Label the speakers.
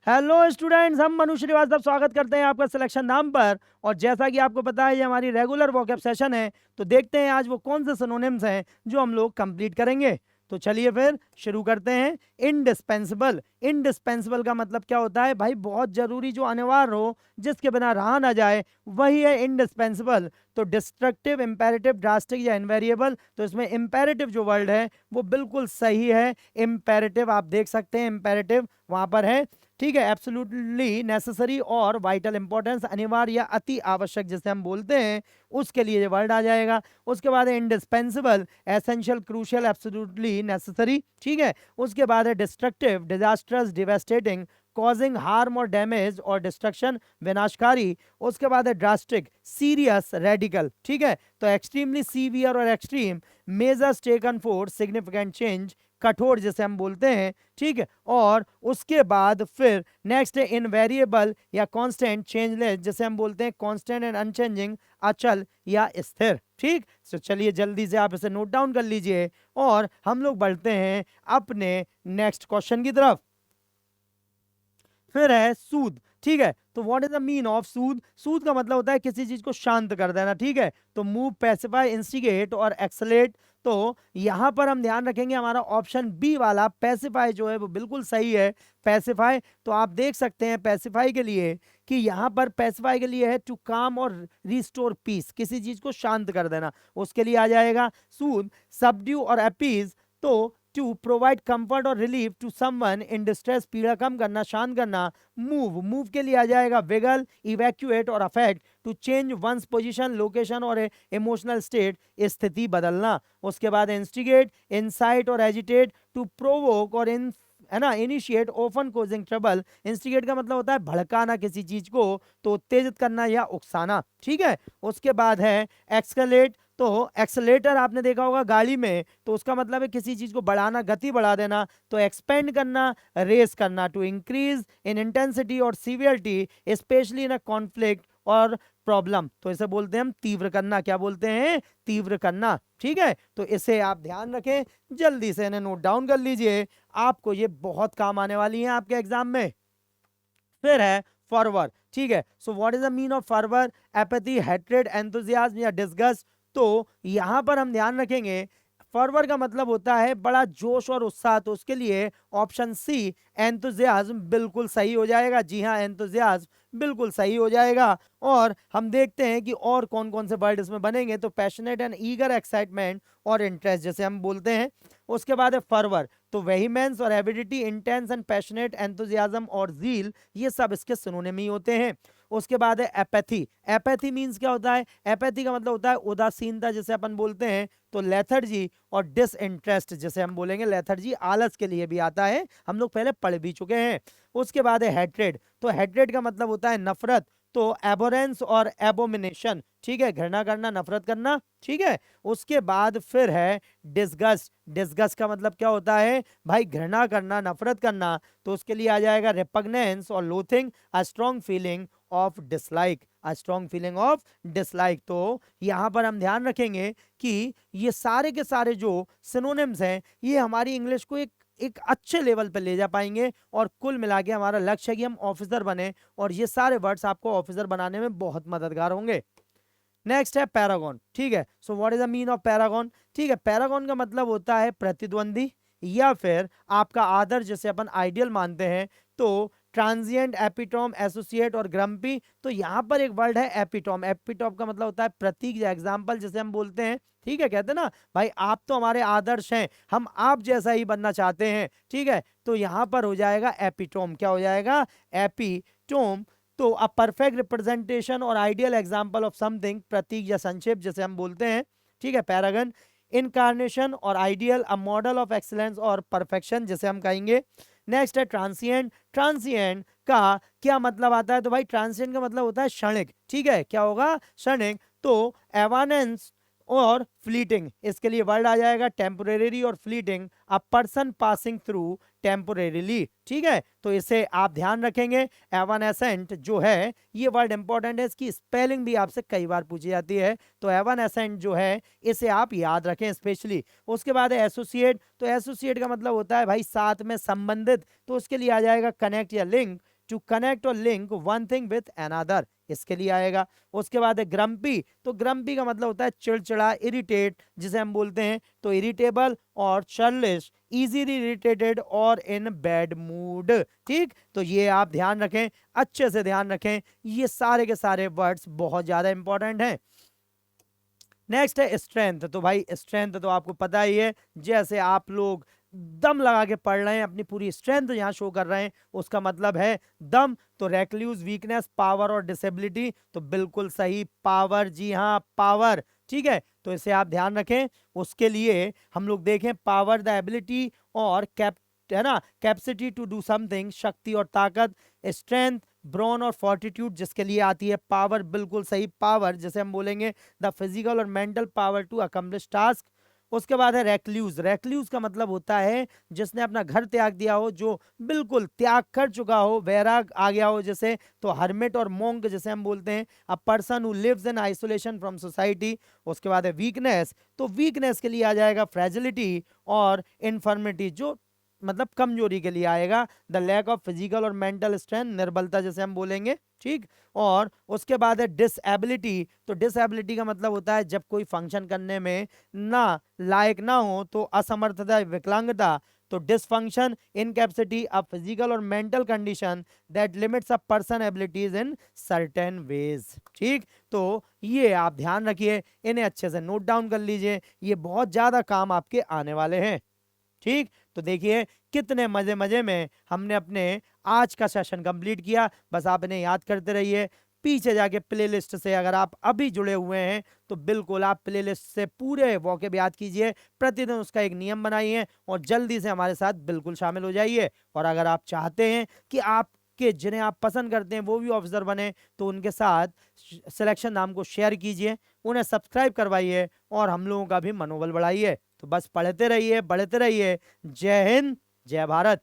Speaker 1: Hello students, हम मनु श्रीवास्तव स्वागत करते हैं आपका सिलेक्शन नाम पर। और जैसा कि आपको पता है ये हमारी रेगुलर वोकैब सेशन है, तो देखते हैं आज वो कौन से सिनोनिम्स हैं जो हम लोग कंप्लीट करेंगे। तो चलिए फिर शुरू करते हैं। इंडिस्पेंसिबल, इंडिस्पेंसिबल का मतलब क्या होता है भाई? बहुत जरूरी, जो अनिवार्य हो, जिसके बिना रहा ना जाए, वही है इंडिस्पेंसिबल। तो डिस्ट्रक्टिव, इंपेरेटिव, ड्रास्टिक या इनवेरिएबल, तो इसमें इंपेरेटिव जो वर्ड है वो बिल्कुल सही है। इंपेरेटिव आप देख सकते हैं, इंपेरेटिव वहां पर है, ठीक है। एब्सोल्युटली नेसेसरी और वाइटल इंपॉर्टेंस, अनिवार्य या अति आवश्यक जिसे हम बोलते हैं, उसके लिए ये वर्ड आ जाएगा। उसके बाद है indispensable, essential, crucial, absolutely necessary, ठीक है। उसके बाद है destructive, disastrous, devastating, causing harm और डैमेज और डिस्ट्रक्शन, विनाशकारी। उसके बाद है ड्रास्टिक, सीरियस, रेडिकल, ठीक है। तो एक्सट्रीमली सीवियर और extreme, measures taken for significant change, कठोर जिसे हम बोलते हैं, ठीक है। और उसके बाद फिर नेक्स्ट है इनवेरिएबल या कांस्टेंट, चेंजलेस जिसे हम बोलते हैं कांस्टेंट एंड अनचेंजिंग, अचल या स्थिर, ठीक। तो चलिए जल्दी से आप इसे नोट डाउन कर लीजिए और हम लोग बढ़ते हैं अपने नेक्स्ट क्वेश्चन की तरफ। फिर है सूद, ठीक है। तो what is the mean of सूद? सूद का मतलब होता है किसी चीज को शांत कर देना, ठीक है। तो मूव, पैसिफाई, इंस्टिगेट और एक्सलेट। तो यहां पर हम ध्यान रखेंगे हमारा ऑप्शन बी वाला पैसिफाई जो है वो बिल्कुल सही है। पैसिफाई, तो आप देख सकते हैं पैसिफाई के लिए कि यहां पर पैसिफाई के लिए है टू काम और रिस्टोर पीस, किसी चीज को शांत कर देना, उसके लिए आ जाएगा सूद। सबड्यू और अपीज, तो टू प्रोवाइड कंफर्ट और relief to someone in distress, पीड़ा कम करना, शांत करना। मूव, मूव के लिए आ जाएगा विगल, इवैक्यूएट और affect, to change one's position, location और इमोशनल स्टेट, स्थिति बदलना। उसके बाद इंस्टिगेट, इंसाइट और एजिटेट, टू प्रोवोक और इन, है ना, initiate, often causing trouble. Instigate का मतलब होता है भड़काना किसी चीज को, तो उत्तेजित करना या उकसाना, ठीक है। उसके बाद है एक्सकलेट, तो एक्सलेटर आपने देखा होगा गाड़ी में, तो उसका मतलब है किसी चीज को बढ़ाना, गति बढ़ा देना। तो एक्सपेंड करना, रेस करना, टू इंक्रीज इन इंटेंसिटी और severity, specially in a conflict और प्रॉब्लम, तो इसे बोलते हैं हम तीव्र करना। क्या बोलते हैं? तीव्र करना, ठीक है। तो इसे आप ध्यान रखें, जल्दी से इन्हें नोट डाउन कर लीजिए, आपको ये बहुत काम आने वाली है आपके एग्जाम में। फिर है फॉरवर्ड, ठीक है। So what is the mean of forward? Apathy, hatred, enthusiasm या डिस्गस्ट। तो यहां पर हम ध्यान रखेंगे फॉरवर्ड का मतलब होता है बड़ा जोश और उत्साह, तो उसके लिए ऑप्शन सी एंथुसियाज्म बिल्कुल सही हो जाएगा। जी हाँ, एंथुसियाज्म बिल्कुल सही हो जाएगा। और हम देखते हैं कि और कौन कौन से वर्ड इसमें बनेंगे। तो पैशनेट एंड ईगर, एक्साइटमेंट और इंटरेस्ट जैसे हम बोलते हैं। उसके बाद है फॉरवर्ड, तो वेहीमेंस और avidity, intense and passionate, enthusiasm और जील, ये सब इसके सिनोनिम ही होते हैं। उसके बाद है एपैथी। एपैथी मींस क्या होता है? एपैथी का मतलब होता है उदासीनता जिसे अपन बोलते हैं। तो लेथर्जी और डिसइंटरेस्ट जिसे हम बोलेंगे, लेथर्जी आलस के लिए भी आता है, हम लोग पहले पढ़ भी चुके हैं। उसके बाद है हेट्रेड, तो हेट्रेड का मतलब होता है नफरत। तो एबोरेंस और एबोमिनेशन, ठीक है, घृणा करना, नफरत करना, ठीक है। उसके बाद फिर है डिस्गस्ट। डिस्गस्ट का मतलब क्या होता है भाई? घृणा करना, नफरत करना। तो उसके लिए आ जाएगा रिपग्नेंस और loathing, a strong feeling of dislike, a strong feeling of dislike. तो यहां पर हम ध्यान रखेंगे कि ये सारे के सारे जो सिनोनिम्स हैं, ये हमारी इंग्लिश को एक एक अच्छे लेवल पर ले जा पाएंगे। और कुल मिला के हमारा लक्ष्य है कि हम ऑफिसर बने, और ये सारे वर्ड्स आपको ऑफिसर बनाने में बहुत मददगार होंगे। नेक्स्ट है पैरागॉन, ठीक है। So what is the mean of Paragon? ठीक है, पैरागॉन का मतलब होता है प्रतिद्वंदी या फिर आपका आदर, जिसे अपन आइडियल मानते हैं। तो ट्रांजिएंट, एपिटोम, एसोसिएट और ग्रम्पी। तो यहाँ पर एक वर्ड है एपिटोम। एपिटोम का मतलब होता है प्रतीक या एग्जाम्पल जिसे हम बोलते हैं, ठीक है। कहते हैं ना भाई आप तो हमारे आदर्श हैं, हम आप जैसा ही बनना चाहते हैं, ठीक है। तो यहाँ पर हो जाएगा एपिटोम। क्या हो जाएगा? एपिटोम। तो अ परफेक्ट रिप्रेजेंटेशन और आइडियल एग्जाम्पल ऑफ समथिंग, प्रतीक या संक्षेप जिसे हम बोलते हैं, ठीक है। पैरागन, इनकारनेशन और ideal, a model of excellence और परफेक्शन जिसे हम कहेंगे। नेक्स्ट है ट्रांसिएंट। ट्रांसिएंट का क्या मतलब आता है? तो भाई ट्रांसिएंट का मतलब होता है क्षणिक, ठीक है। क्या होगा? क्षणिक। तो एवानेंस और फ्लीटिंग, इसके लिए वर्ड आ जाएगा टेम्पोरेरी और fleeting, a person passing through temporarily, ठीक है। तो इसे आप ध्यान रखेंगे। एवानेसेंट जो है, ये वर्ड इंपॉर्टेंट है, इसकी स्पेलिंग भी आपसे कई बार पूछी जाती है। तो एवानेसेंट जो है इसे आप याद रखें स्पेशली। उसके बाद है एसोसिएट। तो एसोसिएट का मतलब होता है भाई साथ में संबंधित, तो उसके लिए आ जाएगा कनेक्ट या लिंक, टू कनेक्ट और link one thing with another, इसके लिए आएगा। उसके बाद है ग्रम्पी, तो ग्रम्पी का मतलब होता है चिड़चिड़ा, इरिटेट जिसे हम बोलते हैं, तो इरिटेबल और चर्लिश, इजीली इरिटेटेड और इन बैड मूड। ठीक, तो ये आप ध्यान रखें, अच्छे से ध्यान रखें, ये सारे के सारे वर्ड्स बहुत ज्यादा इंपॉर्टेंट हैं। नेक्स्ट है स्ट्रेंथ, तो भाई स्ट्रेंथ तो आपको पता ही है, जैसे आप लोग दम लगा के पढ़ रहे हैं, अपनी पूरी स्ट्रेंथ यहाँ शो कर रहे हैं, उसका मतलब है दम। तो रेक्लूज, वीकनेस, पावर और डिसेबिलिटी, तो बिल्कुल सही, पावर, जी हाँ पावर। ठीक है, तो इसे आप ध्यान रखें। उसके लिए हम लोग देखें पावर द एबिलिटी और है ना, कैपेसिटी टू डू समथिंग, शक्ति और ताकत। स्ट्रेंथ, ब्रॉन और फोर्टिट्यूड जिसके लिए आती है पावर, बिल्कुल सही, पावर जैसे हम बोलेंगे द फिजिकल और mental power to accomplish task. उसके बाद है रेक्लूज, रेक्लूज का मतलब होता है जिसने अपना घर त्याग दिया हो, जो बिल्कुल त्याग कर चुका हो, वैराग आ गया हो जैसे, तो हर्मिट और मोंक जैसे हम बोलते हैं, a person who lives in isolation from society. उसके बाद है वीकनेस, तो वीकनेस के लिए आ जाएगा फ्रेजिलिटी और इन्फर्मिटी, जो मतलब कमजोरी के लिए आएगा, द लैक ऑफ फिजिकल और मेंटल स्ट्रेंथ, निर्बलता जैसे हम बोलेंगे। ठीक, और उसके बाद है डिसएबिलिटी, तो डिसएबिलिटी का मतलब होता है जब कोई फंक्शन करने में ना लायक ना हो, तो असमर्थता, विकलांगता। तो डिसफंक्शन, इनकैपेसिटी, अ फिजिकल और mental condition that limits a person abilities in certain veg. ठीक, तो ये आप ध्यान रखिए, इन्हें अच्छे से नोट डाउन कर लीजिए, ये बहुत ज्यादा काम आपके आने वाले हैं। ठीक, तो देखिए कितने मजे मजे में हमने अपने आज का सेशन कंप्लीट किया। बस आप इन्हें याद करते रहिए, पीछे जाके प्लेलिस्ट से अगर आप अभी जुड़े हुए हैं तो बिल्कुल आप प्लेलिस्ट से पूरे वॉकेब याद कीजिए, प्रतिदिन उसका एक नियम बनाइए और जल्दी से हमारे साथ बिल्कुल शामिल हो जाइए। और अगर आप चाहते हैं कि आपके जिन्हें आप पसंद करते हैं वो भी ऑफिसर बने, तो उनके साथ सिलेक्शन नाम को शेयर कीजिए, उन्हें सब्सक्राइब करवाइए और हम लोगों का भी मनोबल बढ़ाइए। तो बस पढ़ते रहिए, बढ़ते रहिए। जय हिंद, जय भारत।